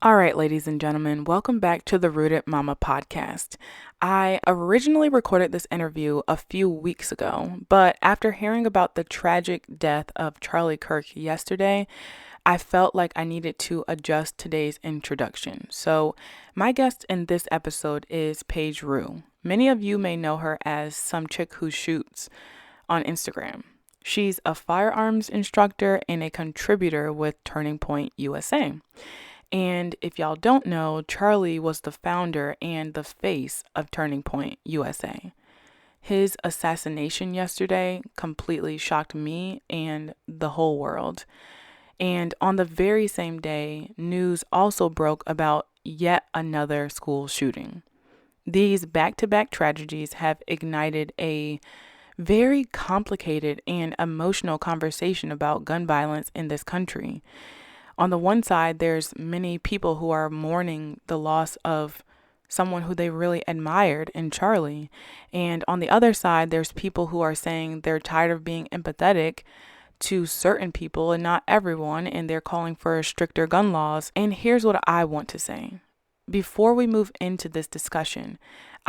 All right, ladies and gentlemen, welcome back to the Rooted Mama podcast. I originally recorded this interview a few weeks ago, but after hearing about the tragic death of Charlie Kirk yesterday, I felt like I needed to adjust today's introduction. So, my guest in this episode is Paige Rue. Many of you may know her as Some Chick Who Shoots on Instagram. She's a firearms instructor and a contributor with Turning Point USA. And if y'all don't know, Charlie was the founder and the face of Turning Point USA. His assassination yesterday completely shocked me and the whole world. And on the very same day, news also broke about yet another school shooting. These back to back tragedies have ignited a very complicated and emotional conversation about gun violence in this country. On the one side, there's many people who are mourning the loss of someone who they really admired in Charlie. And on the other side, there's people who are saying they're tired of being empathetic to certain people and not everyone, and they're calling for stricter gun laws. And here's what I want to say. Before we move into this discussion,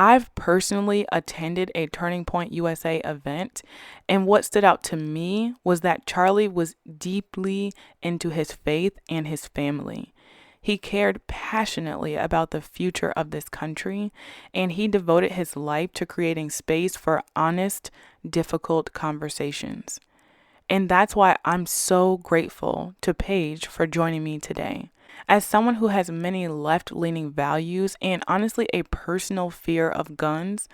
I've personally attended a Turning Point USA event, and what stood out to me was that Charlie was deeply into his faith and his family. He cared passionately about the future of this country, and he devoted his life to creating space for honest, difficult conversations. And that's why I'm so grateful to Paige for joining me today. As someone who has many left-leaning values and honestly a personal fear of guns,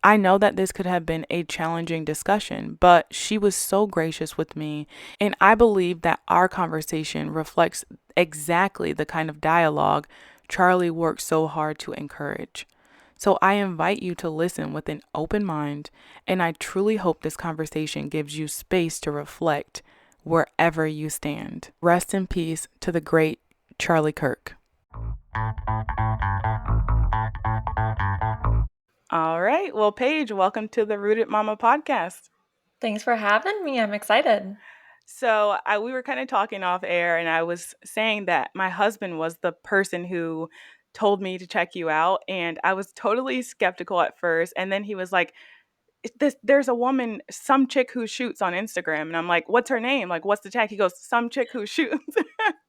I know that this could have been a challenging discussion, but she was so gracious with me, and I believe that our conversation reflects exactly the kind of dialogue Charlie worked so hard to encourage. So I invite you to listen with an open mind, and I truly hope this conversation gives you space to reflect wherever you stand. Rest in peace to the great Charlie Kirk. All right. Well, Paige, welcome to the Rooted Mama podcast. Thanks for having me. I'm excited. So we were kind of talking off air, and I was saying that my husband was the person who told me to check you out, and I was totally skeptical at first. And then he was like, there's a woman, Some Chick Who Shoots on Instagram. And I'm like, what's her name? Like, what's the tag? He goes, Some Chick Who Shoots.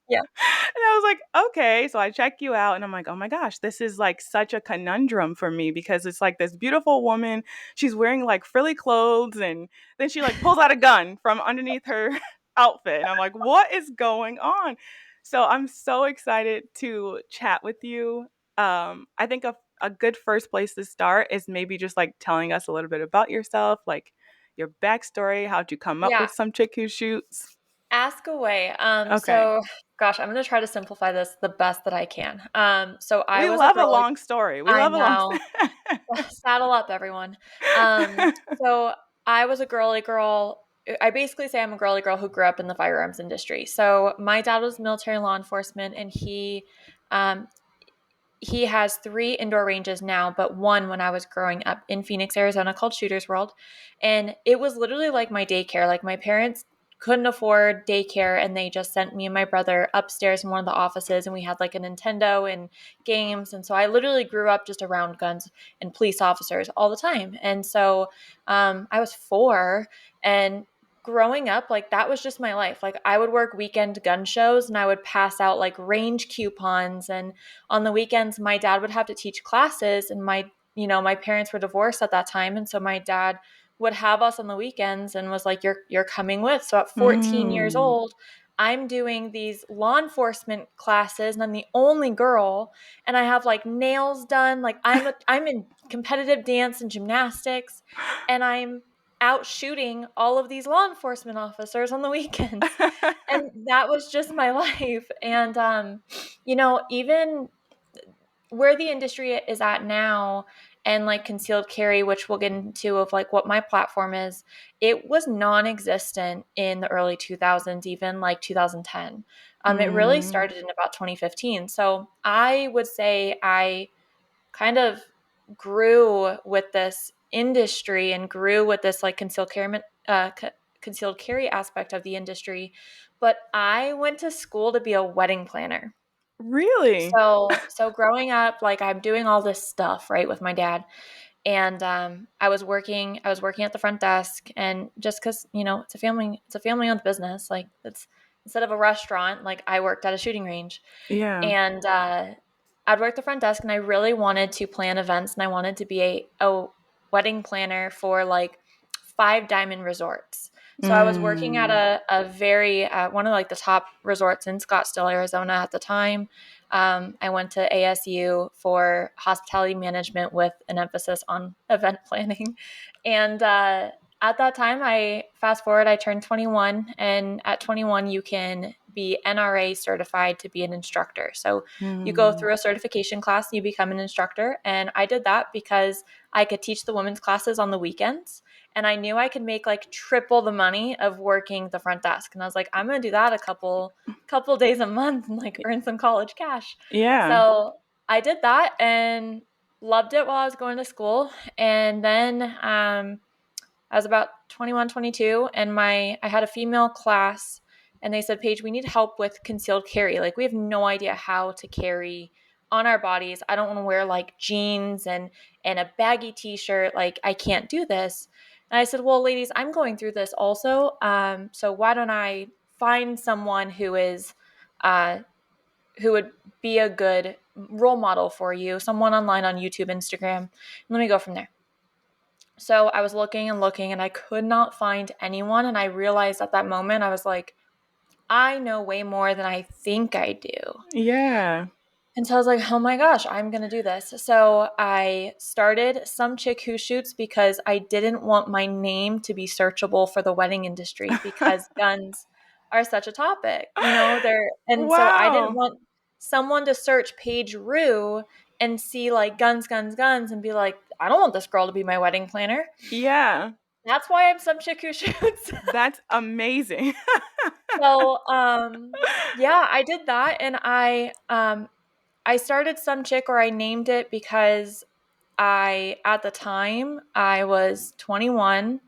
Yeah. And I was like, okay. So I check you out and I'm like, oh my gosh, this is like such a conundrum for me because it's like this beautiful woman. She's wearing like frilly clothes and then she like pulls out a gun from underneath her outfit. And I'm like, what is going on? So I'm so excited to chat with you. I think a good first place to start is maybe just like telling us a little bit about yourself, like your backstory. How'd you come up Yeah. with Some Chick Who Shoots? Ask away. Okay. Gosh, I'm going to try to simplify this the best that I can. So I We was a love a girly. long story. We I love a long know. story. Saddle up, everyone. So I was a girly girl. I basically say I'm a girly girl who grew up in the firearms industry. So my dad was military law enforcement, and um, he has 3 indoor ranges now, but one when I was growing up in Phoenix, Arizona, called Shooter's World. And it was literally like my daycare. Like my parents couldn't afford daycare, and they just sent me and my brother upstairs in one of the offices, and we had like a Nintendo and games. And so I literally grew up just around guns and police officers all the time. And so I was 4, and growing up, like that was just my life. Like I would work weekend gun shows, and I would pass out like range coupons. And on the weekends, my dad would have to teach classes, and my parents were divorced at that time. And so my dad would have us on the weekends and was like, you're coming with. So at 14 years Mm. old, I'm doing these law enforcement classes, and I'm the only girl, and I have like nails done. Like I'm in competitive dance and gymnastics, and I'm out shooting all of these law enforcement officers on the weekends. And that was just my life. And even where the industry is at now, and like concealed carry, which we'll get into of like what my platform is, it was non-existent in the early 2000s, even like 2010. It really Mm. started in about 2015. So I would say I kind of grew with this industry and grew with this like concealed carry aspect of the industry. But I went to school to be a wedding planner. Really? So growing up, like I'm doing all this stuff, right, with my dad. And I was working at the front desk, and just because it's a family owned business, like it's instead of a restaurant, like I worked at a shooting range. Yeah. And I'd work the front desk, and I really wanted to plan events, and I wanted to be a wedding planner for like five diamond resorts. So I was working at Mm. a very one of like the top resorts in Scottsdale, Arizona at the time. I went to ASU for hospitality management with an emphasis on event planning. And at that time, I fast forward, I turned 21, and at 21, you can be NRA certified to be an instructor. So you go Mm. through a certification class, you become an instructor. And I did that because I could teach the women's classes on the weekends. And I knew I could make like triple the money of working the front desk. And I was like, I'm going to do that a couple days a month and like earn some college cash. Yeah. So I did that and loved it while I was going to school. And then I was about 21, 22, and I had a female class, and they said, Paige, we need help with concealed carry. Like, we have no idea how to carry on our bodies. I don't want to wear like jeans and a baggy t-shirt. Like, I can't do this. And I said, well, ladies, I'm going through this also. So why don't I find someone uh, who would be a good role model for you, someone online on YouTube, Instagram, and let me go from there. So I was looking and looking, and I could not find anyone. And I realized at that moment, I was like, I know way more than I think I do. Yeah. And so I was like, oh my gosh, I'm going to do this. So I started Some Chick Who Shoots because I didn't want my name to be searchable for the wedding industry because guns are such a topic, and so I didn't Wow. want someone to search Paige Rue and see like guns, guns, guns and be like, I don't want this girl to be my wedding planner. Yeah. That's why I'm Some Chick Who Shoots. That's amazing. So, yeah, I did that, and I started Some Chick, or I named it because at the time, I was 21.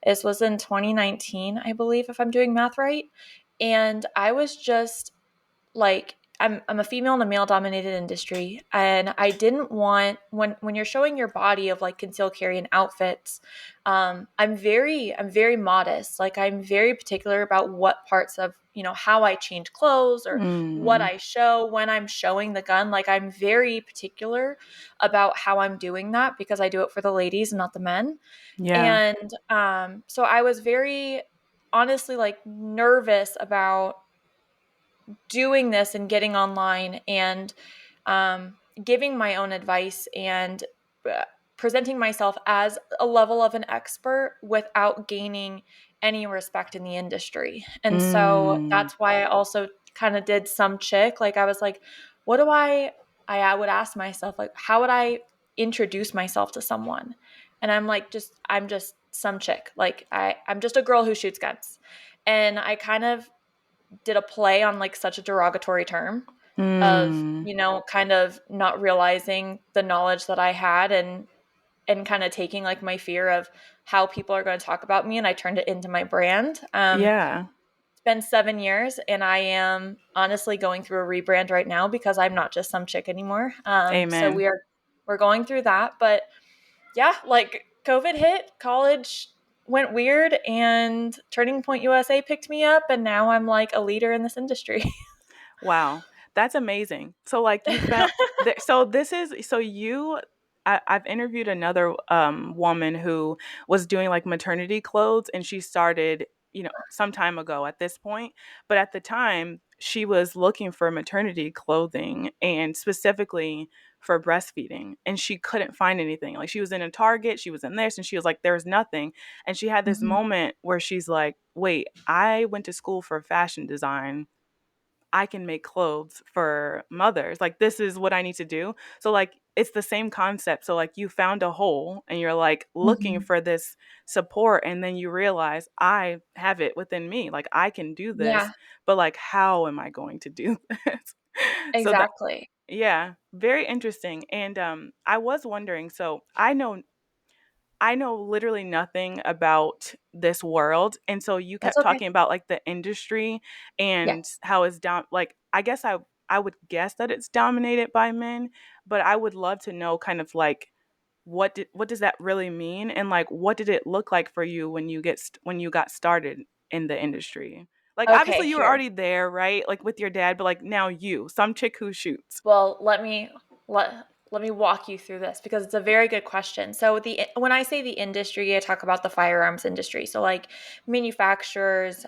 This was in 2019, I believe, if I'm doing math right. And I was just like, I'm a female in a male dominated industry, and I didn't want, when you're showing your body of like concealed carry and outfits, I'm very modest. Like, I'm very particular about what parts of, how I change clothes or what Mm. I show when I'm showing the gun. Like, I'm very particular about how I'm doing that because I do it for the ladies and not the men. Yeah. And so I was very honestly like nervous about doing this and getting online and giving my own advice and uh, presenting myself as a level of an expert without gaining any respect in the industry. And so Mm. that's why I also kind of did Some Chick. Like, I was like, what do I would ask myself, like, how would I introduce myself to someone? And I'm just Some Chick. Like, I'm just a girl who shoots guns. And I kind of did a play on like such a derogatory term of, Mm. kind of not realizing the knowledge that I had, and kind of taking like my fear of how people are going to talk about me, and I turned it into my brand. Yeah. It's been 7 years, and I am honestly going through a rebrand right now because I'm not just Some Chick anymore. So Amen. we're going through that, but yeah, like COVID hit, college went weird, and Turning Point USA picked me up, and now I'm like a leader in this industry. Wow, that's amazing. So like you found so this is so you I've interviewed another woman who was doing like maternity clothes, and she started, some time ago at this point, but at the time she was looking for maternity clothing and specifically for breastfeeding, and she couldn't find anything. Like, she was in a Target, she was in this, and she was like, there's nothing. And she had this Mhm. moment where she's like, wait, I went to school for fashion design, I can make clothes for mothers. Like, this is what I need to do. So like it's the same concept. So like you found a hole and you're like looking Mhm. for this support, and then you realize I have it within me. Like, I can do this, Yeah, but like how am I going to do this? So that, exactly. yeah, very interesting. And I was wondering, so I know literally nothing about this world. And so you That's kept okay. talking about like the industry Yeah. and how it's down. Like, I guess I would guess that it's dominated by men, but I would love to know kind of like what does that really mean, and like what did it look like for you when when you got started in the industry? Like Okay, obviously you were here. already there, right? Like with your dad, but like now you, some chick who shoots. Well, let me walk you through this because it's a very good question. So the when I say the industry, I talk about the firearms industry. So like manufacturers,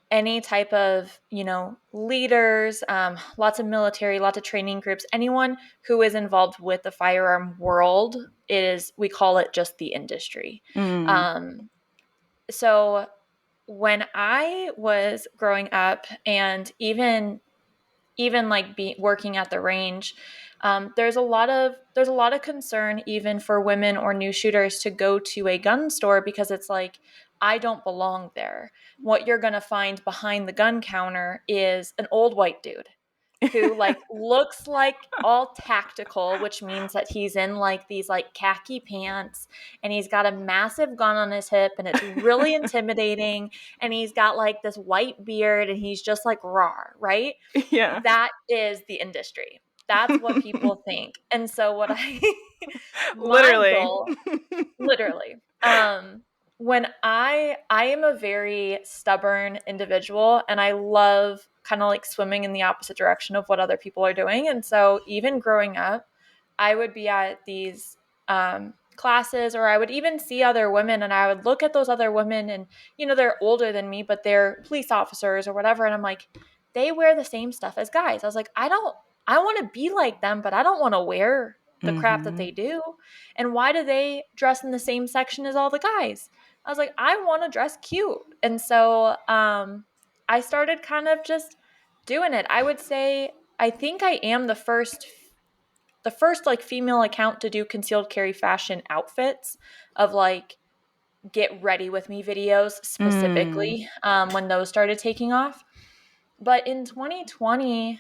any type of leaders, lots of military, lots of training groups, anyone who is involved with the firearm world is, we call it just the industry. Mm. um, so when I was growing up, and even like working at the range, there's a lot of concern even for women or new shooters to go to a gun store, because it's like, I don't belong there. What you're going to find behind the gun counter is an old white dude who like looks like all tactical, which means that he's in like these like khaki pants, and he's got a massive gun on his hip, and it's really intimidating, and he's got like this white beard, and he's just like raw, right? Yeah. That is the industry. That's what people think. And so what I my Literally. goal, literally, when I am a very stubborn individual, and I love kind of like swimming in the opposite direction of what other people are doing. And so even growing up, I would be at these classes, or I would even see other women, and I would look at those other women, and they're older than me, but they're police officers or whatever, and I'm like, they wear the same stuff as guys. I was like, I want to be like them, but I don't want to wear the crap that Hmm. they do. And why do they dress in the same section as all the guys? I was like, I want to dress cute. And so I started kind of just doing it. I would say I think I am the first like female account to do concealed carry fashion outfits, of like get ready with me videos Mm. specifically, when those started taking off. But in 2020,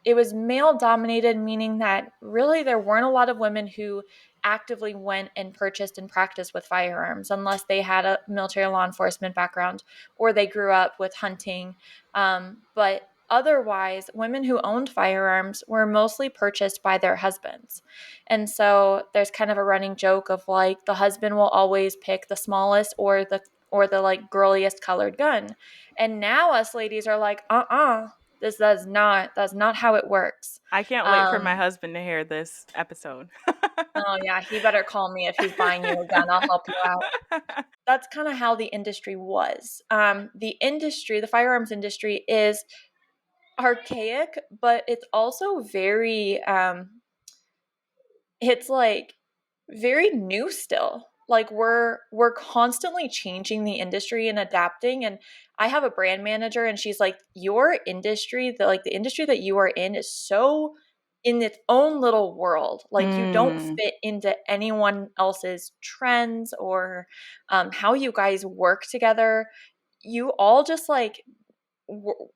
it was male dominated, meaning that really there weren't a lot of women who actively went and purchased and practiced with firearms, unless they had a military law enforcement background or they grew up with hunting. But otherwise, women who owned firearms were mostly purchased by their husbands. And so there's kind of a running joke of like, the husband will always pick the smallest or the like girliest colored gun. And now us ladies are like, this that's not how it works. I can't wait for my Um, husband to hear this episode. oh yeah, he better call me if he's buying you a gun. I'll help you out. That's kind of how the industry was. The firearms industry is archaic, but it's also very, it's like very new still. Like we're constantly changing the industry and adapting. And I have a brand manager, and she's like, your industry, the industry that you are in is so in its own little world. Like you don't Mm. fit into anyone else's trends or how you guys work together. You all just like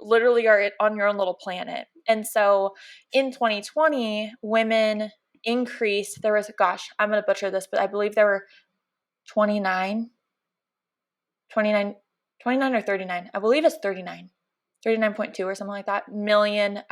literally are on your own little planet. And so in 2020, women increased. There was, gosh, I'm going to butcher this, but I believe there were 29, 29, 29 or 39. I believe it's 39, 39.2 or something like that million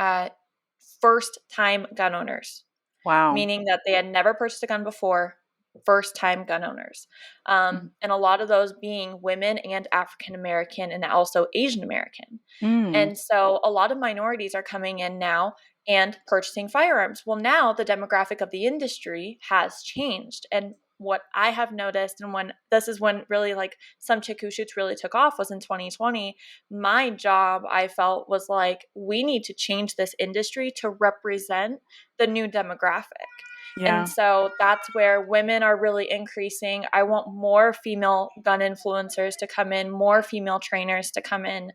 first time gun owners, Wow. meaning that they had never purchased a gun before, first time gun owners. Mm. And a lot of those being women and African American and also Asian American. Mm. And so a lot of minorities are coming in now and purchasing firearms. Well, now the demographic of the industry has changed. And what I have noticed, and when this is when really like some chick who shoots really took off, was in 2020. My job, I felt, was like, we need to change this industry to represent the new demographic. And Yeah. so that's where women are really increasing. I want more female gun influencers to come in, more female trainers to come in,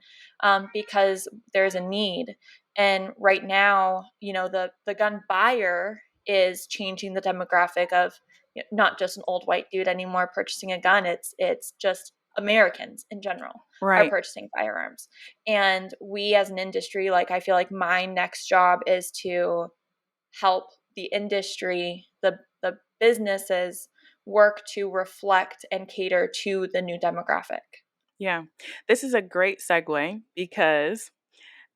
because there's a need. And right now, the gun buyer is changing the demographic of not just an old white dude anymore purchasing a gun. It's just Americans in general are Right. purchasing firearms. And we as an industry, like I feel like my next job is to help the industry, the businesses work to reflect and cater to the new demographic. Yeah. This is a great segue because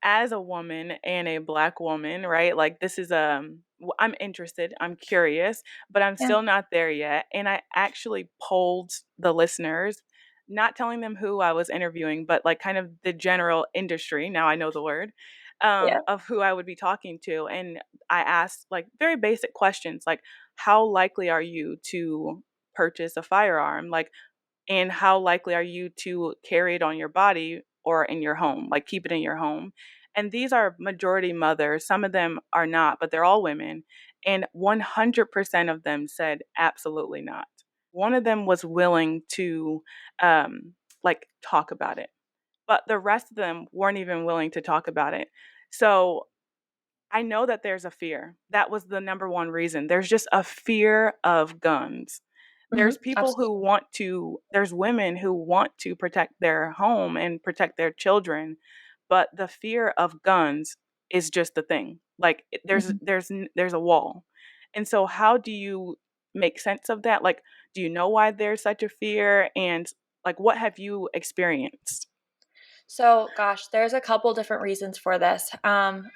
as a woman and a Black woman, right? Like this is I'm interested, I'm curious, but I'm Yeah. still not there yet. And I actually polled the listeners, not telling them who I was interviewing, but like kind of the general industry. Now I know the word. Yeah. Of who I would be talking to. And I asked like very basic questions like, how likely are you to purchase a firearm? Like, and how likely are you to carry it on your body or in your home, like keep it in your home? And these are majority mothers. Some of them are not, but they're all women. And 100% of them said absolutely not. One of them was willing to like talk about it, but the rest of them weren't even willing to talk about it. So I know that there's a fear. That was the number one reason. There's just a fear of guns. There's people who Absolutely. want to, there's women who want to protect their home and protect their children, but the fear of guns is just the thing. Like Mhm. there's a wall. And so how do you make sense of that? Like do you know why there's such a fear, and like what have you experienced? So, gosh, there's a couple different reasons for this.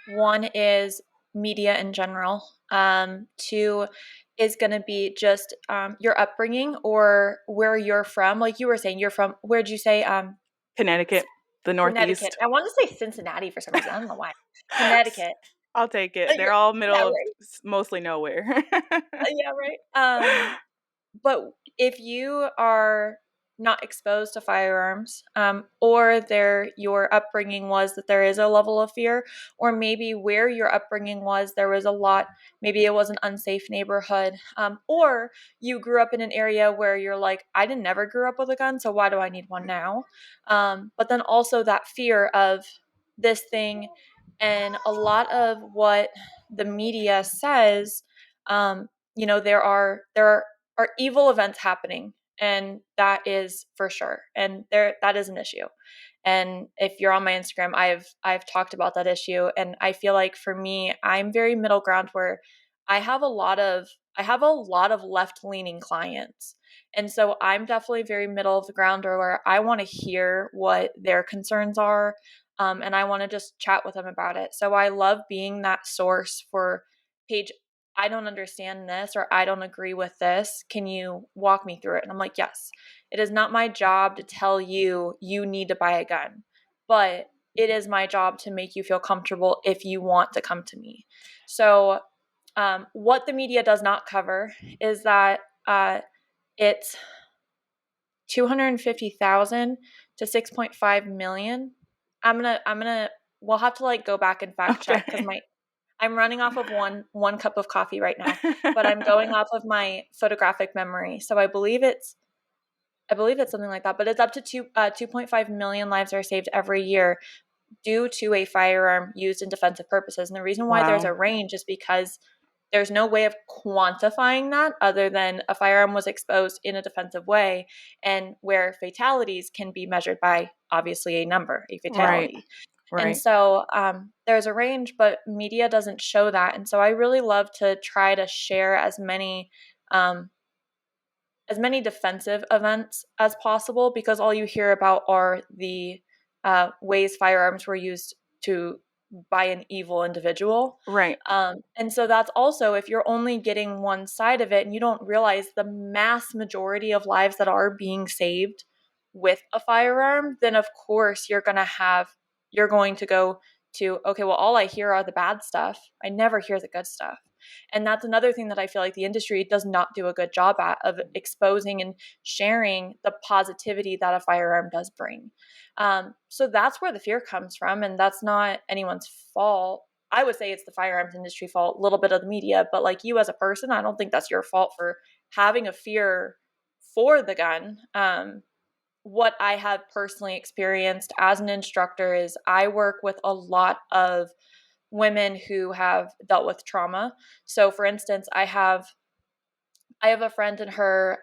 One is media in general. Two is going to be just your upbringing or where you're from. Like you were saying, you're from, where'd you say? Connecticut, the Connecticut. Northeast. I want to say Cincinnati for some reason. I don't know why. Connecticut. I'll take it. They're You're, all yeah, middle of right. mostly nowhere. Yeah, right. But if you are not exposed to firearms, or your upbringing was that there is a level of fear, or maybe where your upbringing was, there was a lot, maybe it was an unsafe neighborhood, or you grew up in an area where you're like, I didn't never grew up with a gun, so why do I need one now? But then also that fear of this thing, and a lot of what the media says, there are evil events happening, and that is for sure, and that is an issue. And if you're on my Instagram, I've talked about that issue, and I feel like for me, I'm very middle ground where i have a lot of I have a lot of left leaning clients, and so I'm definitely very middle of the ground, or where I want to hear what their concerns are, and I want to just chat with them about it. So I love being that source for Paige. I don't understand this, or I don't agree with this. Can you walk me through it? And I'm like, yes, it is not my job to tell you you need to buy a gun, but it is my job to make you feel comfortable if you want to come to me. So, what the media does not cover is that it's 250,000 to 6.5 million. We'll have to like go back and fact check because Okay. I'm running off of one cup of coffee right now, but I'm going off of my photographic memory. So I believe it's something like that, but it's up to 2.5 million lives are saved every year due to a firearm used in defensive purposes. And the reason why there's Wow. a range is because there's no way of quantifying that other than a firearm was exposed in a defensive way, and where fatalities can be measured by obviously a number, a Right. fatality. And Right. so there's a range, but media doesn't show that. And so I really love to try to share um, as many defensive events as possible, because all you hear about are the ways firearms were used to by an evil individual. Right. And so that's also, if you're only getting one side of it and you don't realize the mass majority of lives that are being saved with a firearm, then of course you're going to go to, okay, well, all I hear are the bad stuff. I never hear the good stuff. And that's another thing that I feel like the industry does not do a good job at, of exposing and sharing the positivity that a firearm does bring. So that's where the fear comes from, and that's not anyone's fault. I would say it's the firearms industry fault, a little bit of the media, but like you as a person, I don't think that's your fault for having a fear for the gun. What I have personally experienced as an instructor is I work with a lot of women who have dealt with trauma. So, for instance, I have a friend, and her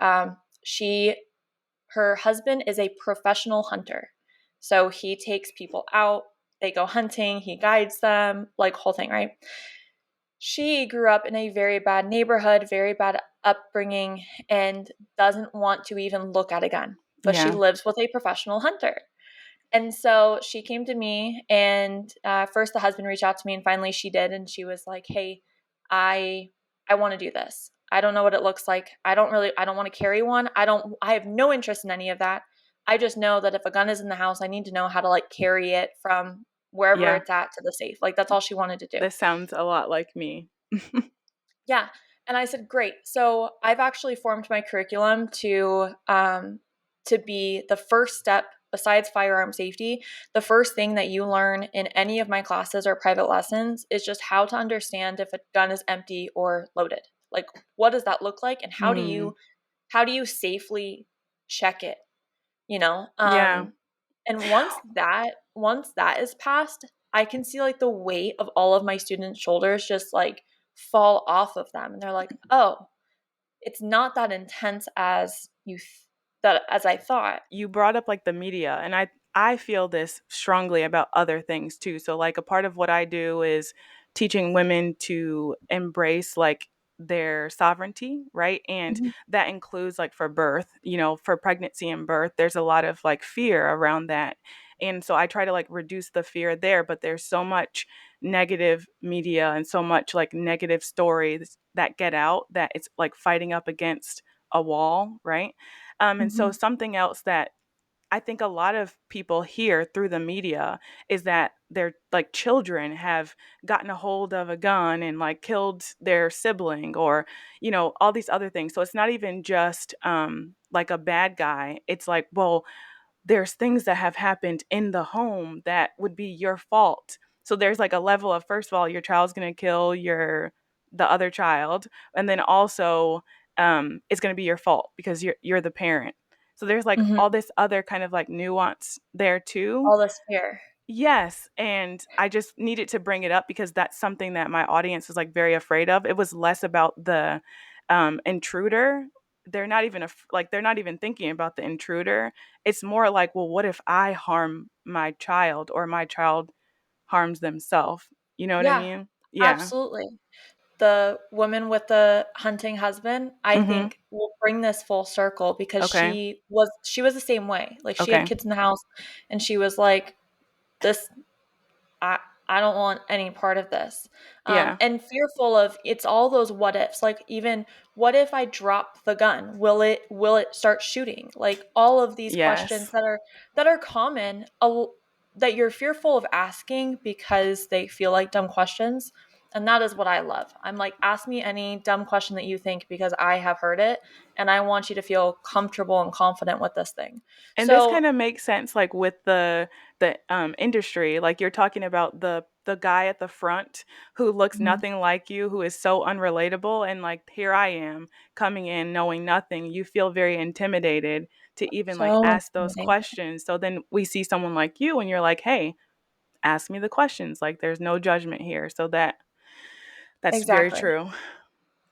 husband is a professional hunter. So he takes people out, they go hunting, he guides them, like whole thing, right? She grew up in a very bad neighborhood, very bad upbringing, and doesn't want to even look at a gun. But she Yeah. lives with a professional hunter. And so she came to me, and first the husband reached out to me, and finally she did, and she was like, "Hey, I I want to do this. I don't know what it looks like. I don't want to carry one. I have no interest in any of that. I just know that if a gun is in the house, I need to know how to like carry it from wherever Yeah, it's at to the safe." Like that's all she wanted to do. this sounds a lot like me. Yeah. And I said, "Great." So I've actually formed my curriculum to be the first step besides firearm safety. The first thing that you learn in any of my classes or private lessons is just how to understand if a gun is empty or loaded. Like what does that look like, and Hmm. how do you safely check it, you know? Yeah. And once that is passed, I can see like the weight of all of my students' shoulders just like fall off of them, and they're like, "Oh, it's not that intense as that as I thought." You brought up like the media, and I feel this strongly about other things too. So like a part of what I do is teaching women to embrace like their sovereignty, right? And Mhm. that includes like for birth, for pregnancy and birth, there's a lot of like fear around that. And so I try to like reduce the fear there, but there's so much negative media and so much like negative stories that get out that it's like fighting up against a wall, right? And so Mhm. something else that I think a lot of people hear through the media is that their like children have gotten a hold of a gun and like killed their sibling or all these other things. So it's not even just like a bad guy. It's like, well, there's things that have happened in the home that would be your fault. So there's like a level of, first of all, your child's going to kill the other child, and then also it's going to be your fault because you're the parent. So there's like Mhm. all this other kind of like nuance there too. All this fear. Yes, and I just needed to bring it up because that's something that my audience was like very afraid of. It was less about the intruder. They're not even thinking about the intruder. It's more like, well, what if I harm my child or my child harms themselves? You know what I Yeah, mean? Yeah. absolutely. The woman with the hunting husband, I Mhm. think will bring this full circle because Okay. she was the same way. Like she had Okay. kids in the house, and she was like, "This I I don't want any part of this." Yeah. And fearful of it's all those what ifs. Like even what if I drop the gun? Will it start shooting? Like all of these questions Yes. that are common that you're fearful of asking because they feel like dumb questions. And that is what I love. I'm like, ask me any dumb question that you think because I have heard it and I want you to feel comfortable and confident with this thing. And this So, kind of makes sense like with the industry. Like you're talking about the guy at the front who looks mhm, nothing like you, who is so unrelatable, and like here I am coming in knowing nothing. You feel very intimidated to even like so ask those intimidating. questions. So then we see someone like you and you're like, "Hey, ask me the questions." Like there's no judgment here. So that's very Exactly. true.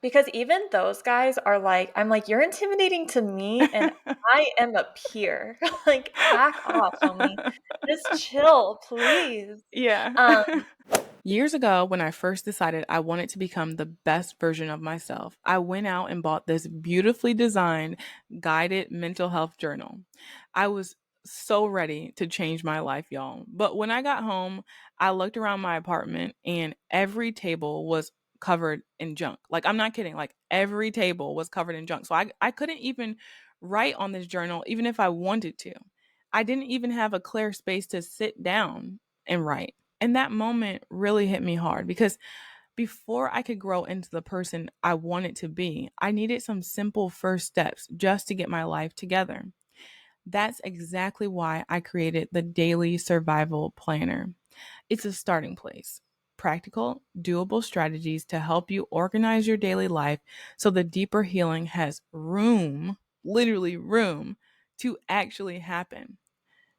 Because even those guys are like, I'm like, "You're intimidating to me, and I am a peer." Like, back off, homie. Just chill, please. Yeah. Um, Years ago, when I first decided I wanted to become the best version of myself, I went out and bought this beautifully designed guided mental health journal. I was so ready to change my life, y'all. But when I got home, I looked around my apartment and every table was covered in junk. Like, I'm not kidding. Like, every table was covered in junk. So I couldn't even write on this journal, even if I wanted to. I didn't even have a clear space to sit down and write. And that moment really hit me hard because before I could grow into the person I wanted to be, I needed some simple first steps just to get my life together. That's exactly why I created the Daily Survival Planner. It's a starting place. Practical, doable strategies to help you organize your daily life so the deeper healing has room, literally room, to actually happen.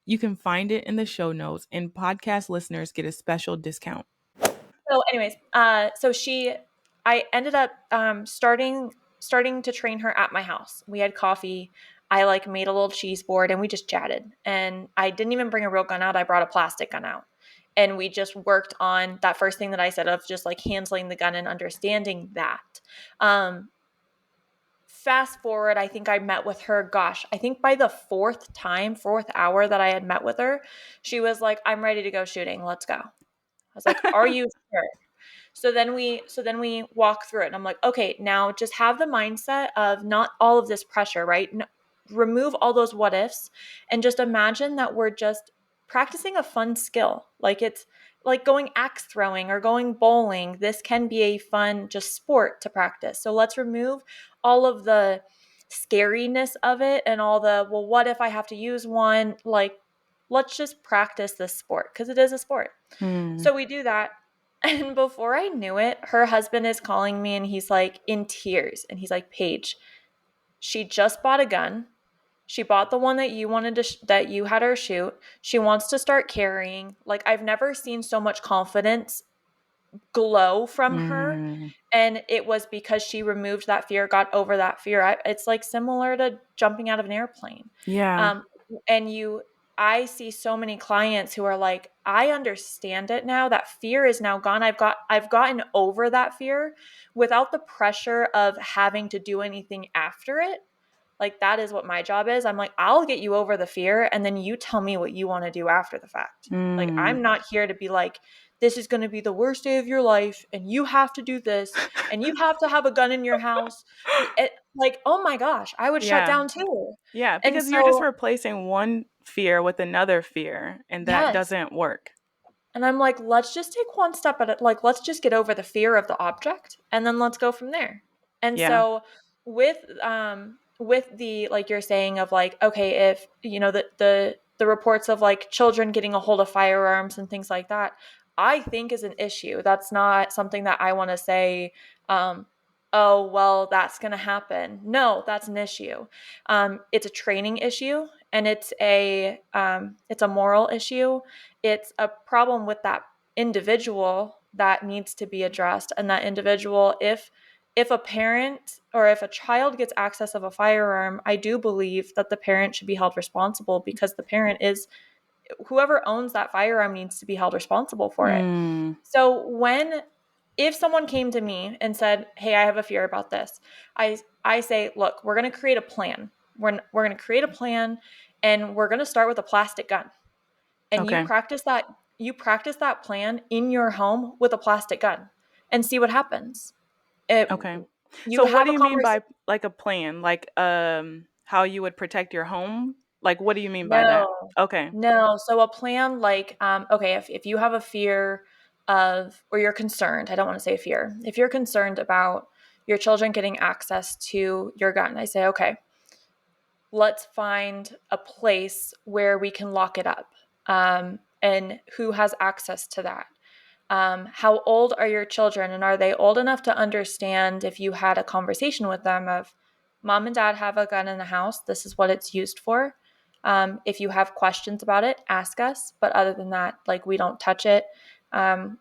You can find it in the show notes, and podcast listeners get a special discount. so anyways, I ended up starting to train her at my house. We had coffee. I like made a little cheese board and we just chatted. And I didn't even bring a real gun out. I brought a plastic gun out. And we just worked on that first thing that I said of just like handling the gun and understanding that. Um, fast forward, I think I met with her, gosh, I think by the fourth hour that I had met with her, she was like, I'm ready to go shooting. Let's go. I was like, are you sure? So then we walk through it, and I'm like, okay, now just have the mindset of not all of this pressure, right? Remove all those what ifs and just imagine that we're just practicing a fun skill. Like it's like going axe throwing or going bowling. This can be a fun just sport to practice. So let's remove all of the scariness of it and all the, well, what if I have to use one? Like, let's just practice this sport because it is a sport. Mm. So we do that. And before I knew it, her husband is calling me and he's like in tears. And he's like, Paige, she just bought a gun. She bought the one that you wanted to, that you had her shoot. She wants to start carrying. Like, I've never seen so much confidence glow from her. Mm. And it was because she removed that fear, got over that fear. It's like similar to jumping out of an airplane. Yeah. Um, and I see so many clients who are like, I understand it now. That fear is now gone. I've gotten over that fear without the pressure of having to do anything after it. Like, that is what my job is. I'm like, I'll get you over the fear and then you tell me what you want to do after the fact. Like, Mm. I'm not here to be like, this is going to be the worst day of your life and you have to do this and you have to have a gun in your house. Like, oh my gosh, I would shut Yeah. down too. Yeah, And because you're just so, replacing one fear with another fear, and that yes. doesn't work. And I'm like, let's just take one step at it. Like, let's just get over the fear of the object and then let's go from there. And Yeah. so with the, like you're saying, of like, okay, if you know the reports of like children getting a hold of firearms and things like that, I think is an issue. That's not something that I want to say, oh well, that's gonna happen. No, that's an issue. It's a training issue and it's a moral issue. It's a problem with that individual that needs to be addressed. And that individual, if a parent or if a child gets access of a firearm, I do believe that the parent should be held responsible, because the parent is, whoever owns that firearm needs to be held responsible for it. Mm. So if someone came to me and said, hey, I have a fear about this, I say, look, we're going to create a plan. We're going to create a plan, and we're going to start with a plastic gun. And Okay. you practice that plan in your home with a plastic gun and see what happens. Okay. You So what have do a you mean conversation. by like a plan? Like how you would protect your home? Like what do you mean by that? No, Okay. no. So a plan, like, okay, if you have a fear of, or you're concerned, I don't want to say fear. If you're concerned about your children getting access to your gun, I say, okay, let's find a place where we can lock it up. And who has access to that? How old are your children, and are they old enough to understand, if you had a conversation with them of, mom and dad have a gun in the house, this is what it's used for. If you have questions about it, ask us. But other than that, like, we don't touch it.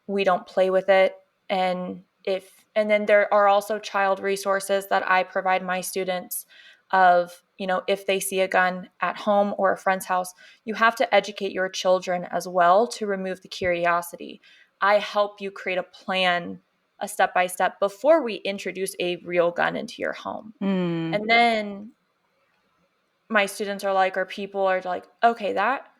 We don't play with it. And then there are also child resources that I provide my students of, if they see a gun at home or a friend's house, you have to educate your children as well to remove the curiosity. I help you create a plan, a step by step, before we introduce a real gun into your home. Mm. And then my students are like, or people are like, okay, that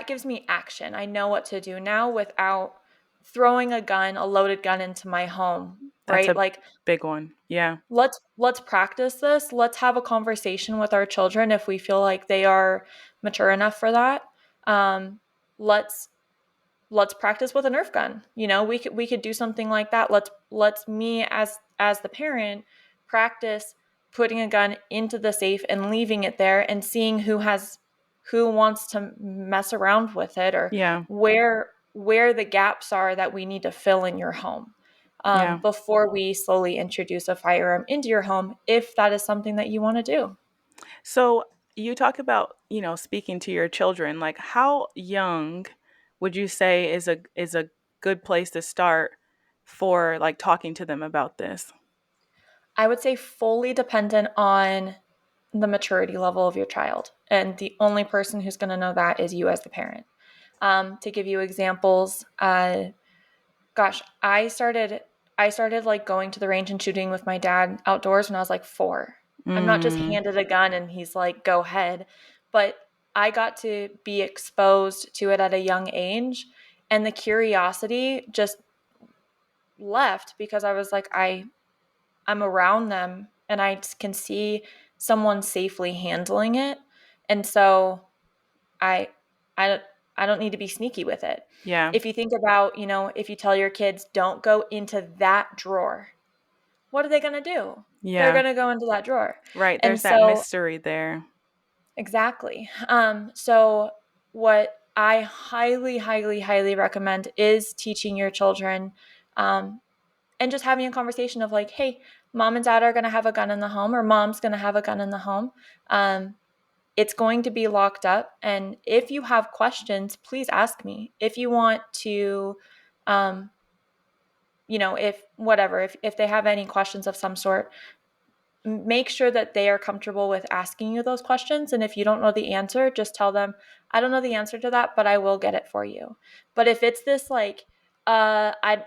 gives me action. I know what to do now without throwing a loaded gun into my home, That's right? a Like, big one. Yeah. let's practice this. Let's have a conversation with our children if we feel like they are mature enough for that. Um, let's let's practice with a Nerf gun. We could do something like that. Let's me as the parent practice putting a gun into the safe and leaving it there and seeing who wants to mess around with it, or Yeah. where the gaps are that we need to fill in your home, Yeah. before we slowly introduce a firearm into your home, if that is something that you want to do. So you talk about, speaking to your children, like how young would you say is a good place to start for like talking to them about this? I would say fully dependent on the maturity level of your child. And the only person who's going to know that is you as the parent. To give you examples, gosh, I started like going to the range and shooting with my dad outdoors when I was like 4. I'm not just Mm. handed a gun and he's like, go ahead. But I got to be exposed to it at a young age. And the curiosity just left because I was like, I'm around them and I can see someone safely handling it. And so I I don't I don't need to be sneaky with it. Yeah. If you think about, if you tell your kids don't go into that drawer, what are they going to do? They're Yeah. going to go into that drawer. Right. And There's that so mystery there. exactly. So what I highly, highly, highly recommend is teaching your children, um, and just having a conversation of like, hey, mom and dad are going to have a gun in the home, or mom's going to have a gun in the home. It's going to be locked up. And if you have questions, please ask me. If you want to, um, if whatever, if they have any questions of some sort, make sure that they are comfortable with asking you those questions. And if you don't know the answer, just tell them, I don't know the answer to that, but I will get it for you. But if it's this like, I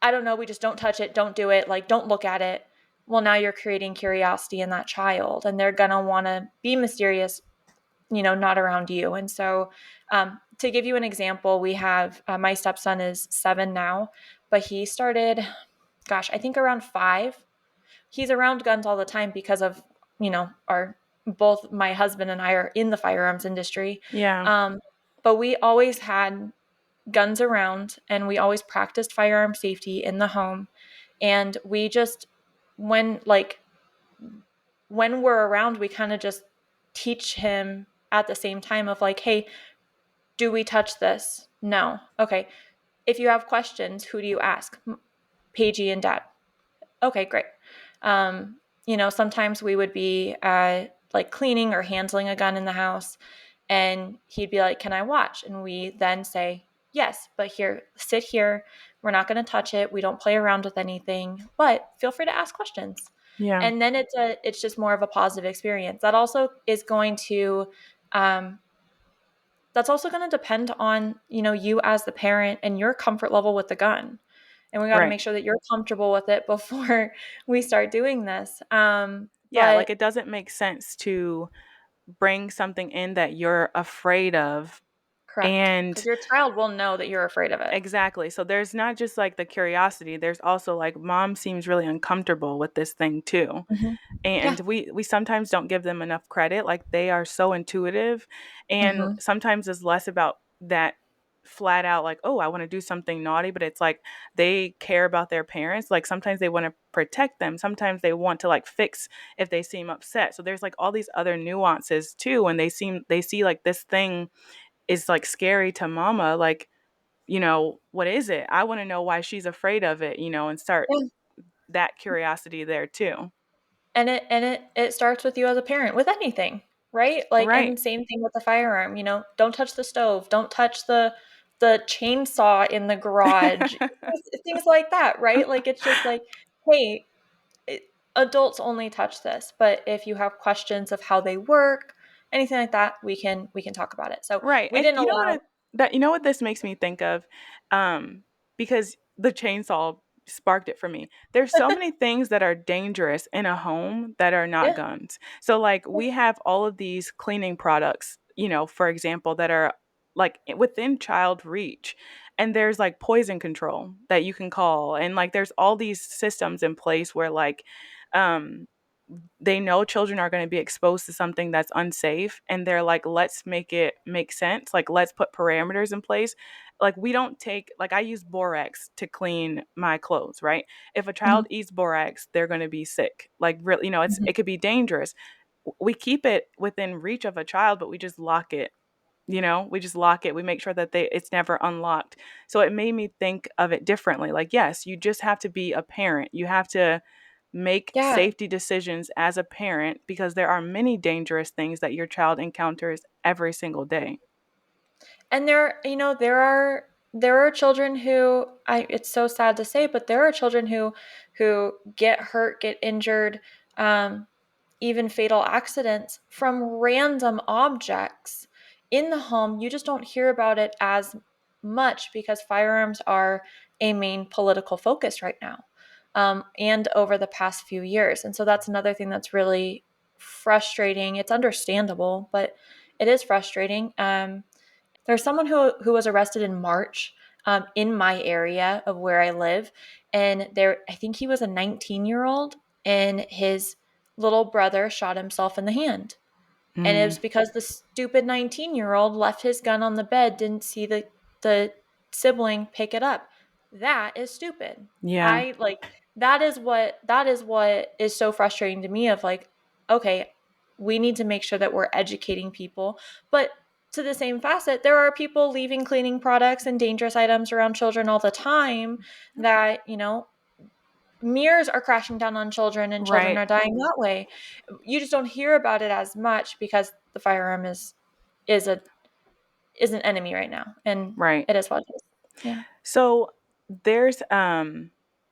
don't know, we just don't touch it, don't do it, like don't look at it. Well, now you're creating curiosity in that child and they're going to want to be mysterious, not around you. And so, to give you an example, we have my stepson is 7 now, but he started, gosh, I think around 5. He's around guns all the time because of, our both my husband and I are in the firearms industry. Yeah. Um, but we always had guns around and we always practiced firearm safety in the home. And we just, when like, when we're around, we kind of just teach him at the same time of like, hey, do we touch this? No. Okay. If you have questions, who do you ask? Paige and dad. Okay, great. Sometimes we would be like cleaning or handling a gun in the house, and he'd be like, can I watch? And we then say, yes, but here, sit here. We're not going to touch it. We don't play around with anything, but feel free to ask questions. Yeah. And then it's just more of a positive experience. That also is going to, um, that's also going to depend on, you as the parent and your comfort level with the gun. And we got to Right. make sure that you're comfortable with it before we start doing this. Yeah. But Like it doesn't make sense to bring something in that you're afraid of. correct, because And your child will know that you're afraid of it. exactly. So there's not just like the curiosity, there's also like mom seems really uncomfortable with this thing too. Hmm. And Yeah. we sometimes don't give them enough credit. Like they are so intuitive, and Hmm. sometimes it's less about that flat out like, oh, I want to do something naughty, but it's like they care about their parents. Like sometimes they want to protect them, sometimes they want to like fix if they seem upset. So there's like all these other nuances too when they see like this thing is like scary to mama, like, what is it? I want to know why she's afraid of it, and start Yeah. that curiosity there too. And it starts with you as a parent with anything, right? Like, Right. and same thing with the firearm. Don't touch the stove, don't touch the chainsaw in the garage, things like that, right? Like it's just like, hey, it, adults only touch this, but if you have questions of how they work, anything like that, we can talk about it. So Right. we And didn't allow. you know what this makes me think of? Because the chainsaw sparked it for me. There's so many things that are dangerous in a home that are not Yeah. guns. So like we have all of these cleaning products, for example, that are like within child reach. And there's like poison control that you can call. And like there's all these systems in place where like um they know children are going to be exposed to something that's unsafe, and they're like, let's make it make sense, like let's put parameters in place. Like we don't take, like I use borax to clean my clothes, right? If a Mhm. child eats borax, they're going to be sick, like really, Mhm. it could be dangerous. We keep it within reach of a child, but we just lock it. We just lock it. We make sure that it's never unlocked. So it made me think of it differently. Like, yes, you just have to be a parent. You have to make Yeah. safety decisions as a parent, because there are many dangerous things that your child encounters every single day. And there are children who, it's so sad to say, but there are children who get hurt, get injured, um, even fatal accidents from random objects in the home. You just don't hear about it as much because firearms are a main political focus right now. and over the past few years. And so that's another thing that's really frustrating. It's understandable, but it is frustrating. There's someone who was arrested in March in my area of where I live, and I think he was a 19-year-old, and his little brother shot himself in the hand. And it was because the stupid 19-year-old left his gun on the bed, didn't see the sibling pick it up. That is stupid. Yeah. I like that is what is so frustrating to me of like, okay, we need to make sure that we're educating people. But to the same facet, there are people leaving cleaning products and dangerous items around children all the time that, mirrors are crashing down on children and children Right. are dying that way. You just don't hear about it as much because the firearm is a is an enemy right now, and Right. it is what it is. Yeah. So there's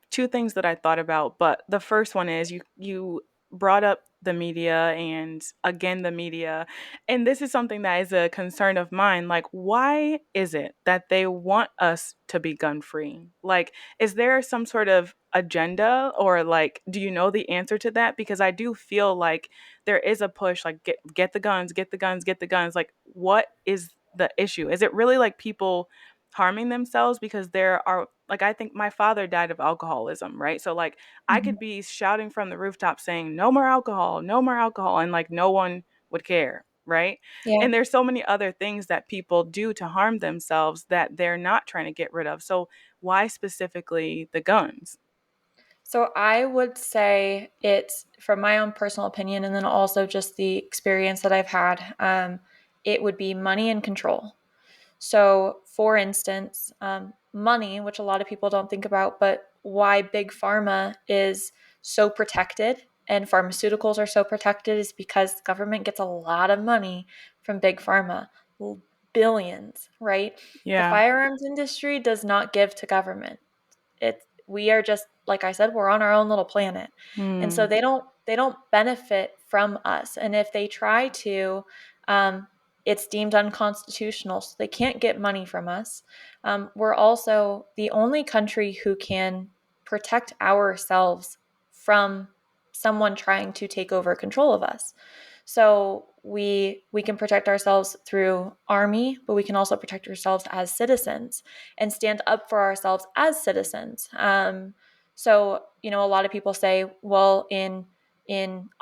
two things that I thought about, but the first one is you brought up the media and again the media, and this is something that is a concern of mine. Like, why is it that they want us to be gun free? Like, is there some sort of agenda, or like, do you know the answer to that? Because I do feel like there is a push, like get the guns, get the guns, get the guns. Like, what is the issue? Is it really like people harming themselves? Because there are, like, I think my father died of alcoholism, right? So like I Mhm. could be shouting from the rooftop saying no more alcohol, no more alcohol, and like no one would care, right? Yeah. And there's so many other things that people do to harm themselves that they're not trying to get rid of. So why specifically the guns? So I would say it's from my own personal opinion, and then also just the experience that I've had. It would be money and control. So, for instance, money, which a lot of people don't think about, but why big pharma is so protected and pharmaceuticals are so protected is because the government gets a lot of money from big pharma, billions, right? The Yeah. firearms industry does not give to government. We are just, like I said, we're on our own little planet, and so Hmm. they don't benefit from us, and if they try to, um, it's deemed unconstitutional, so they can't get money from us. We're also the only country who can protect ourselves from someone trying to take over control of us. So we can protect ourselves through army, but we can also protect ourselves as citizens and stand up for ourselves as citizens. So a lot of people say, well, in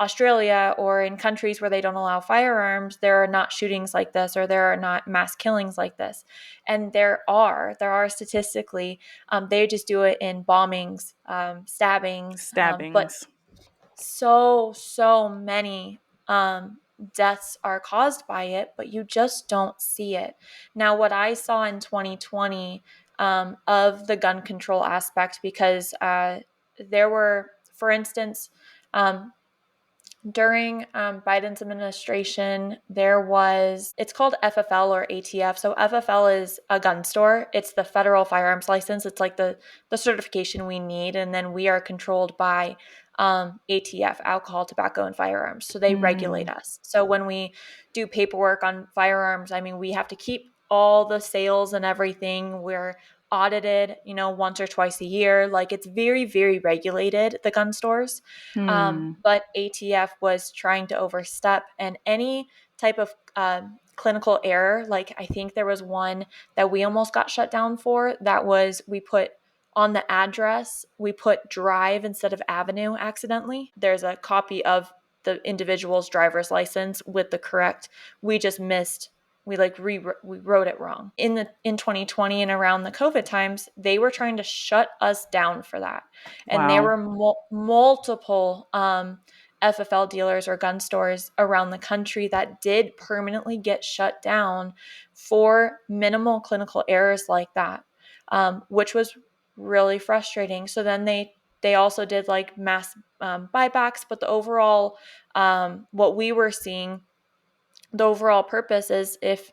Australia or in countries where they don't allow firearms, there are not shootings like this or there are not mass killings like this. And there are statistically, they just do it in bombings, stabbings, but Stabbings. so many deaths are caused by it, but you just don't see it. Now, what I saw in 2020 of the gun control aspect, because there were, for instance, um, during Biden's administration, it's called FFL or ATF. So FFL is a gun store. It's the federal firearms license. It's like the certification we need. And then we are controlled by ATF, alcohol, tobacco, and firearms. So they regulate Hmm. us. So when we do paperwork on firearms, I mean, we have to keep all the sales and everything. We're audited, once or twice a year. Like, it's very, very regulated, the gun stores. Hmm. But ATF was trying to overstep, and any type of clinical error, like I think there was one that we almost got shut down for, that was we put on the address, we put drive instead of avenue accidentally. There's a copy of the individual's driver's license with the correct, we just missed, we wrote it wrong. In 2020 and around the COVID times, they were trying to shut us down for that. And there Wow. were multiple FFL dealers or gun stores around the country that did permanently get shut down for minimal clinical errors like that, which was really frustrating. So then they also did like mass buybacks, but the overall, what we were seeing, the overall purpose is if,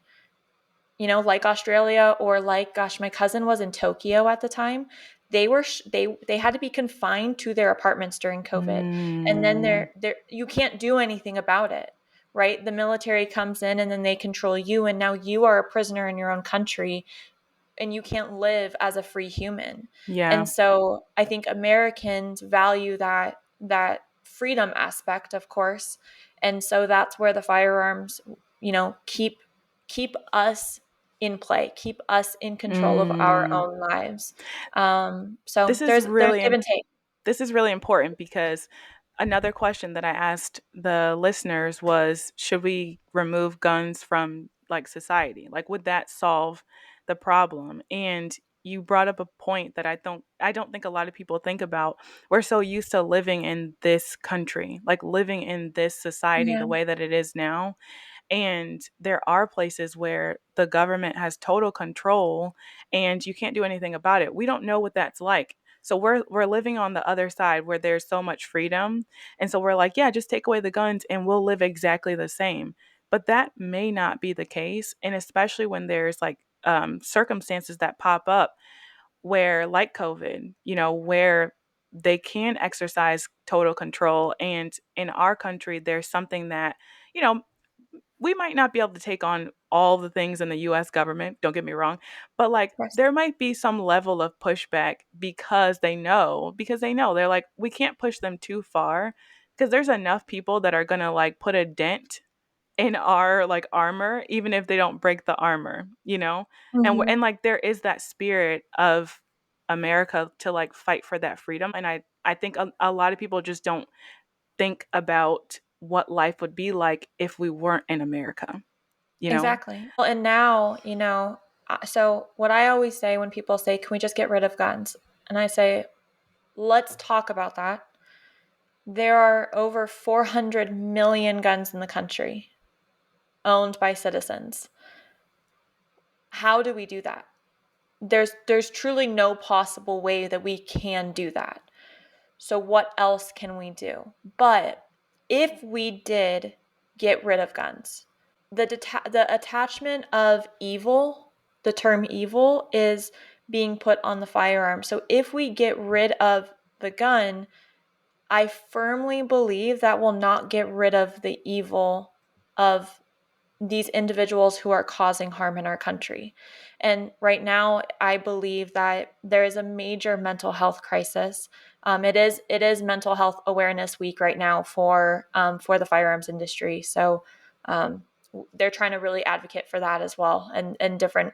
like Australia, or like, gosh, my cousin was in Tokyo at the time. They had to be confined to their apartments during COVID, and then Hmm. you can't do anything about it, right? The military comes in and then they control you, and now you are a prisoner in your own country, and you can't live as a free human. Yeah. And so I think Americans value that freedom aspect, of course. And so that's where the firearms, keep us in play, keep us in control of our Mm. own lives. So This is there's really give and take. this is really important because another question that I asked the listeners was, should we remove guns from like society? Like, would that solve the problem? And you brought up a point that I don't think a lot of people think about. We're so used to living in this country, like living in this society the Yeah. way that it is now. And there are places where the government has total control and you can't do anything about it. We don't know what that's like. So we're living on the other side where there's so much freedom. And so we're like, yeah, just take away the guns and we'll live exactly the same. But that may not be the case. And especially when there's like circumstances that pop up where, like COVID, where they can exercise total control. And in our country, there's something that, you know, we might not be able to take on all the things in the US government, don't get me wrong, but like Of course. there might be some level of pushback because they know they're like we can't push them too far because there's enough people that are going to like put a dent in our like armor even if they don't break the armor. And Mhm. like there is that spirit of America to like fight for that freedom, and I think a lot of people just don't think about what life would be like if we weren't in America, you know? Exactly. Well, and now, so what I always say when people say, "Can we just get rid of guns?" And I say, "Let's talk about that." There are over 400 million guns in the country owned by citizens. How do we do that? There's truly no possible way that we can do that. So what else can we do? But if we did get rid of guns, the attachment of evil, the term evil, is being put on the firearm. So if we get rid of the gun, I firmly believe that will not get rid of the evil of these individuals who are causing harm in our country. And right now, I believe that there is a major mental health crisis. It is Mental Health Awareness Week right now for the firearms industry. So um, they're trying to really advocate for that as well, and different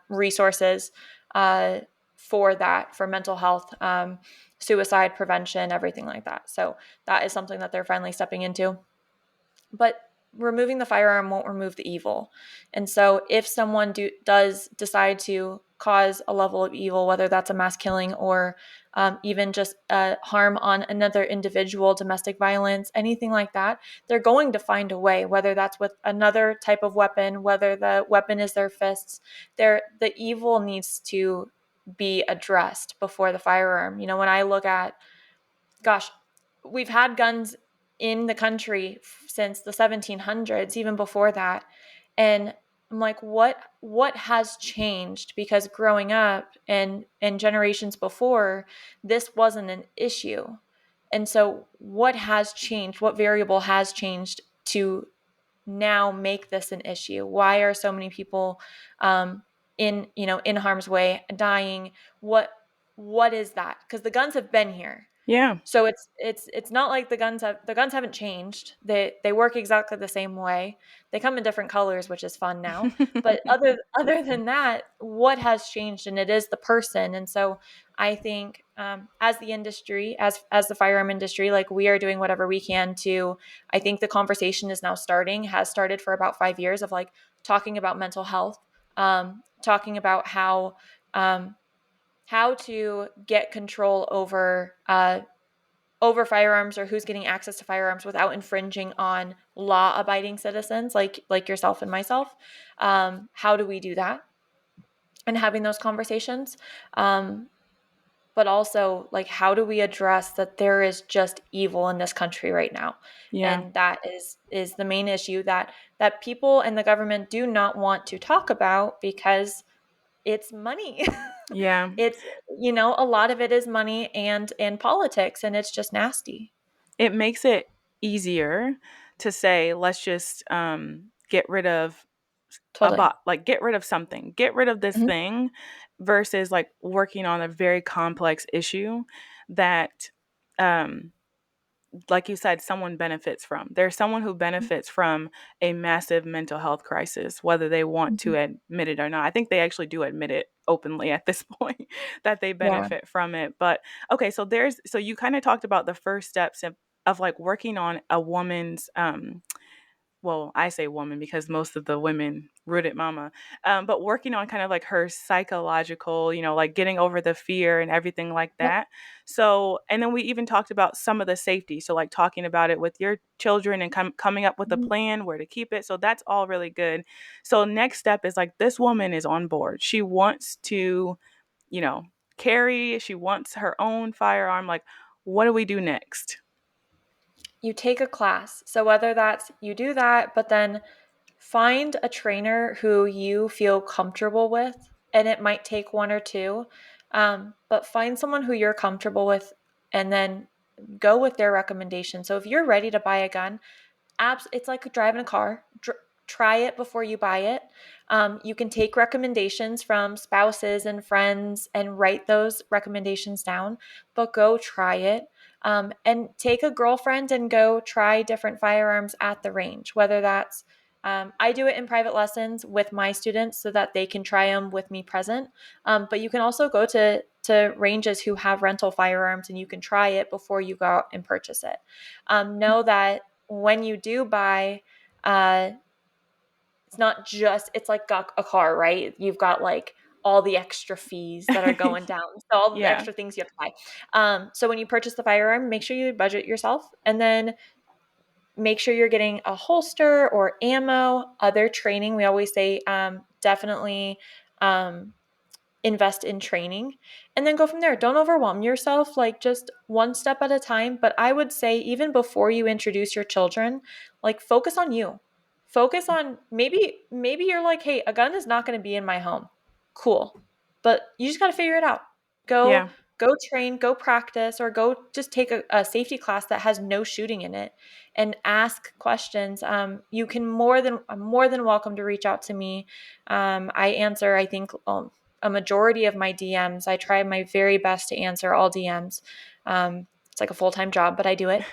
resources uh, for that, for mental health, suicide prevention, everything like that. So that is something that they're finally stepping into. But removing the firearm won't remove the evil. And so if someone does decide to cause a level of evil, whether that's a mass killing or even just harm on another individual, domestic violence, anything like that, they're going to find a way, whether that's with another type of weapon, whether the weapon is their fists. The evil needs to be addressed before the firearm. When I look at, gosh, we've had guns in the country since the 1700s, even before that. And I'm like, what has changed? Because growing up and generations before, this wasn't an issue. And so what has changed? What variable has changed to now make this an issue? Why are so many people in harm's way, dying? What is that? Because the guns have been here. Yeah. So it's not like the guns haven't changed. They work exactly the same way. They come in different colors, which is fun now. But other than that, what has changed? And it is the person. And so I think as the industry, as the firearm industry, like we are doing whatever we can to. I think the conversation is now starting. Has started for about 5 years of like talking about mental health, talking about um, how to get control over firearms, or who's getting access to firearms without infringing on law-abiding citizens like yourself and myself. How do we do that? And having those conversations. But also, like, how do we address that there is just evil in this country right now? Yeah. And that is the main issue that people and the government do not want to talk about because it's money. Yeah. It's, a lot of it is money and politics, and it's just nasty. It makes it easier to say, let's just get rid of Totally. like get rid of something, get rid of this Mhm. thing versus like working on a very complex issue that um like you said, someone benefits from. There's someone who benefits from a massive mental health crisis, whether they want to Mhm. admit it or not. I think they actually do admit it openly at this point that they Yeah. benefit from it. But okay, so you kind of talked about the first steps of like working on a woman's well, I say woman because most of the women rooted mama, but working on kind of like her psychological, like getting over the fear and everything like Yep. that. So, and then we even talked about some of the safety. So, like talking about it with your children and coming up with a Mhm. plan where to keep it. So, that's all really good. So, next step is like this woman is on board. She wants to, you know, carry, she wants her own firearm. Like, what do we do next? You take a class. So whether that's you do that, but then find a trainer who you feel comfortable with, and it might take one or two, but find someone who you're comfortable with and then go with their recommendation. So if you're ready to buy a gun, it's like driving a car. Try it before you buy it. You can take recommendations from spouses and friends and write those recommendations down, but go try it. And take a girlfriend and go try different firearms at the range, whether that's I do it in private lessons with my students so that they can try them with me present. But you can also go to ranges who have rental firearms and you can try it before you go out and purchase it. Know that when you do buy, uh, it's not just, it's like a car, right? You've got like all the extra fees that are going down. So all the Yeah. extra things you have to buy. So when you purchase the firearm, make sure you budget yourself and then make sure you're getting a holster or ammo, other training. We always say definitely um, invest in training and then go from there. Don't overwhelm yourself, like just one step at a time. But I would say, even before you introduce your children, like focus on you. Focus on maybe you're like, hey, a gun is not going to be in my home. Cool. But you just got to figure it out. Go Yeah. go train, go practice, or go just take a safety class that has no shooting in it and ask questions. You can more than welcome to reach out to me. I answer, I think, a majority of my DMs. I try my very best to answer all DMs. It's like a full-time job, but I do it.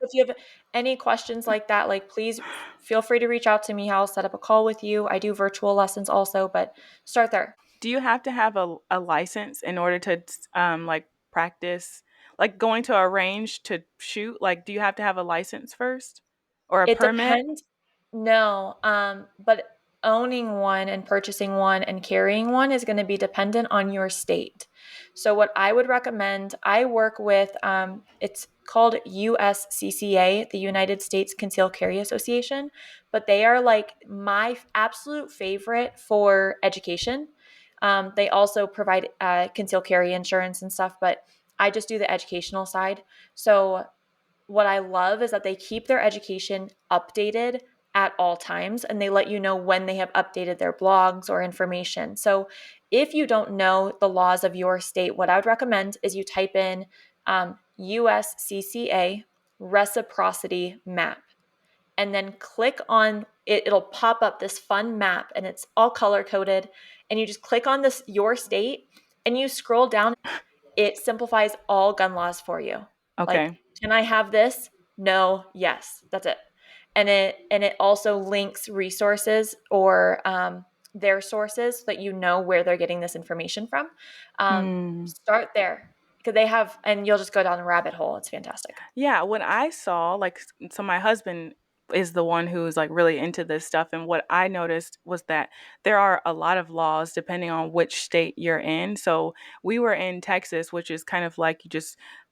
If you have any questions like that, like please feel free to reach out to me. I'll set up a call with you. I do virtual lessons also, but start there. Do you have to have a license in order to like practice, like going to a range to shoot? Like, do you have to have a license first or a It permit? depends. No, but owning one and purchasing one and carrying one is going to be dependent on your state. So, what I would recommend, I work with, it's called USCCA, the United States Concealed Carry Association, but they are like my absolute favorite for education. They also provide concealed carry insurance and stuff, but I just do the educational side. So, what I love is that they keep their education updated at all times and they let you know when they have updated their blogs or information. So if you don't know the laws of your state, what I would recommend is you type in USCCA reciprocity map and then click on it. It'll pop up this fun map and it's all color coded. And you just click on this, your state, and you scroll down. It simplifies all gun laws for you. Like, Okay. can I have this? No, yes. That's it. And it also links resources or their sources so that you know where they're getting this information from. Hmm. Start there because they have, and you'll just go down the rabbit hole. It's fantastic. Yeah, when I saw like so my husband is the one who's like really into this stuff, and what I noticed was that there are a lot of laws depending on which state you're in. So we were in Texas, which is kind of like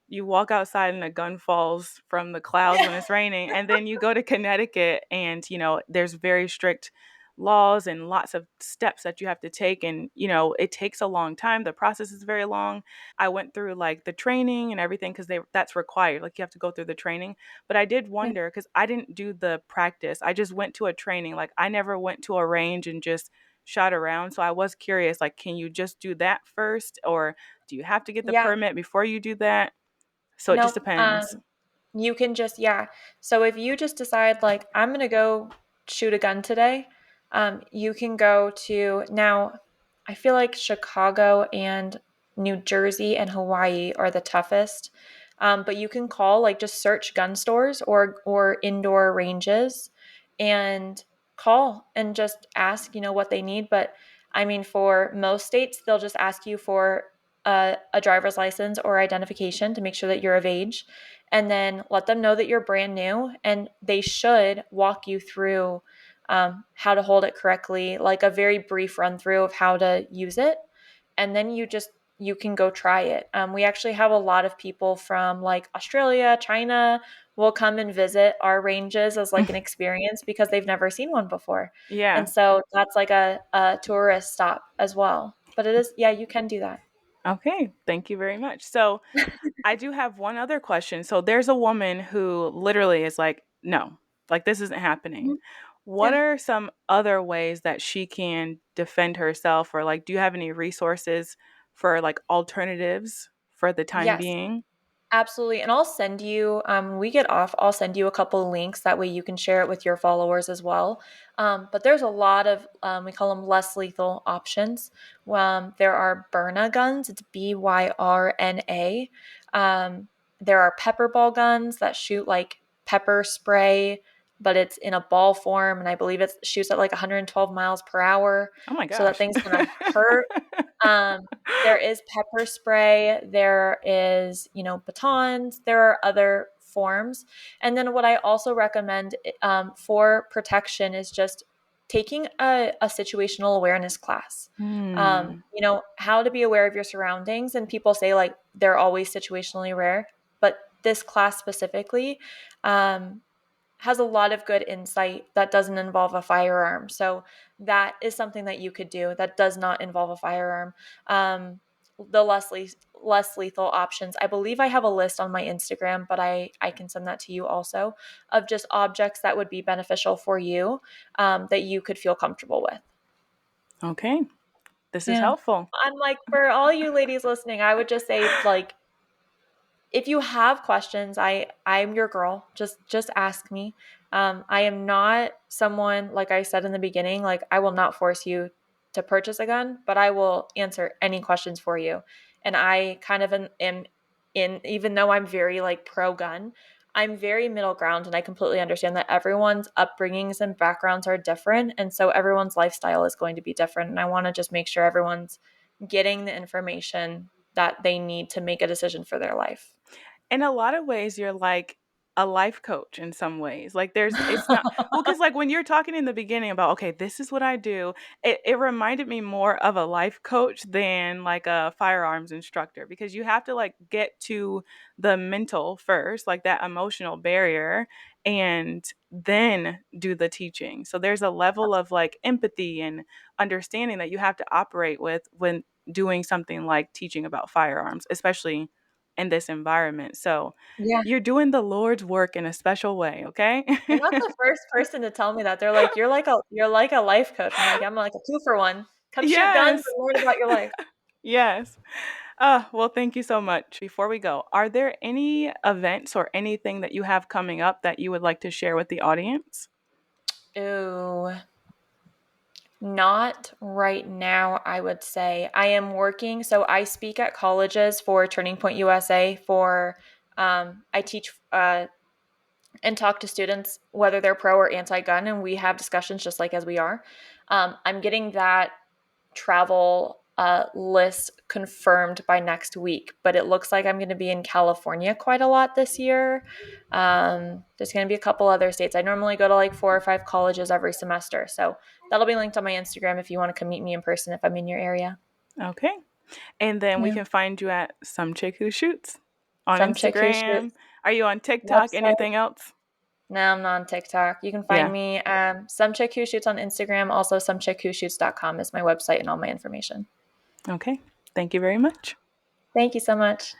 you walk outside and a gun falls from the clouds when it's raining, and then you go to Connecticut and there's very strict laws and lots of steps that you have to take, and it takes a long time. The process is very long. I went through like the training and everything because they that's required. Like you have to go through the training. But I did Yeah. wonder because I didn't do the practice. I just went to a training. Like I never went to a range and just shot around. So I was curious, like, can you just do that first? Or do you have to get the Yeah. permit before you do that? So it just Nope. depends. You can just, yeah. So if you just decide, like, I'm going to go shoot a gun today, You can go to now. I feel like Chicago and New Jersey and Hawaii are the toughest. But you can call, like, just search gun stores or indoor ranges and call and just ask, what they need. But I mean, for most states, they'll just ask you for a driver's license or identification to make sure that you're of age, and then let them know that you're brand new, and they should walk you through how to hold it correctly, like a very brief run through of how to use it. And then you can go try it. We actually have a lot of people from like Australia, China will come and visit our ranges as like an experience because they've never seen one before. Yeah. And so that's like a tourist stop as well. But it is, yeah, you can do that. Okay. Thank you very much. So I do have one other question. So there's a woman who literally is like, no, like this isn't happening. Mhm. What Yeah. are some other ways that she can defend herself, or like do you have any resources for like alternatives for the time Yes. being? Absolutely. And I'll send you, we get off, I'll send you a couple links. That way you can share it with your followers as well. But there's a lot of, we call them less lethal options. There are Byrna guns, it's Byrna. There are pepper ball guns that shoot like pepper spray, but it's in a ball form. And I believe it shoots at like 112 miles per hour. Oh my So that gosh. thing's going to hurt. Um, there is pepper spray, there is, batons, there are other forms. And then what I also recommend for protection is just taking a situational awareness class. Hmm. How to be aware of your surroundings. And people say like they're always situationally aware, but this class specifically um, has a lot of good insight that doesn't involve a firearm. So that is something that you could do that does not involve a firearm. Um, the less lethal options. I believe I have a list on my Instagram, but I can send that to you also, of just objects that would be beneficial for you, that you could feel comfortable with. Okay. This is Yeah. helpful. I'm like, for all you ladies listening, I would just say, like, if you have questions, I'm your girl. Just ask me. I am not someone, like I said in the beginning, like I will not force you to purchase a gun, but I will answer any questions for you. And I kind of am in, even though I'm very like pro gun, I'm very middle ground, and I completely understand that everyone's upbringings and backgrounds are different, and so everyone's lifestyle is going to be different. And I want to just make sure everyone's getting the information that they need to make a decision for their life. In a lot of ways, you're like a life coach in some ways. Like it's not, well, because like when you're talking in the beginning about, okay, this is what I do, it reminded me more of a life coach than like a firearms instructor, because you have to like get to the mental first, like that emotional barrier, and then do the teaching. So there's a level of like empathy and understanding that you have to operate with when doing something like teaching about firearms, especially in this environment. So Yeah. you're doing the Lord's work in a special way, okay? You're not the first person to tell me that. They're like, "You're like a life coach." I'm like a 2 for 1. Come shoot guns Yes. and learn about your life. Yes. Well, thank you so much. Before we go, are there any events or anything that you have coming up that you would like to share with the audience? Ooh, not right now, I would say. I am working, so I speak at colleges for Turning Point USA for I teach and talk to students whether they're pro or anti-gun, and we have discussions just like as we are. I'm getting that travel list confirmed by next week, but it looks like I'm going to be in California quite a lot this year. There's going to be a couple other states. I normally go to like 4 or 5 colleges every semester, so that'll be linked on my Instagram if you want to come meet me in person if I'm in your area. Okay. And then we Yeah, can find you at Some Chick Who Shoots on some chick who Instagram. shoots Are you on TikTok? website. Anything else? No, I'm not on TikTok. You can find Yeah. me some chick who shoots on Instagram. Also, somechick.who shoots.com is my website and all my information. Okay. Thank you very much. Thank you so much.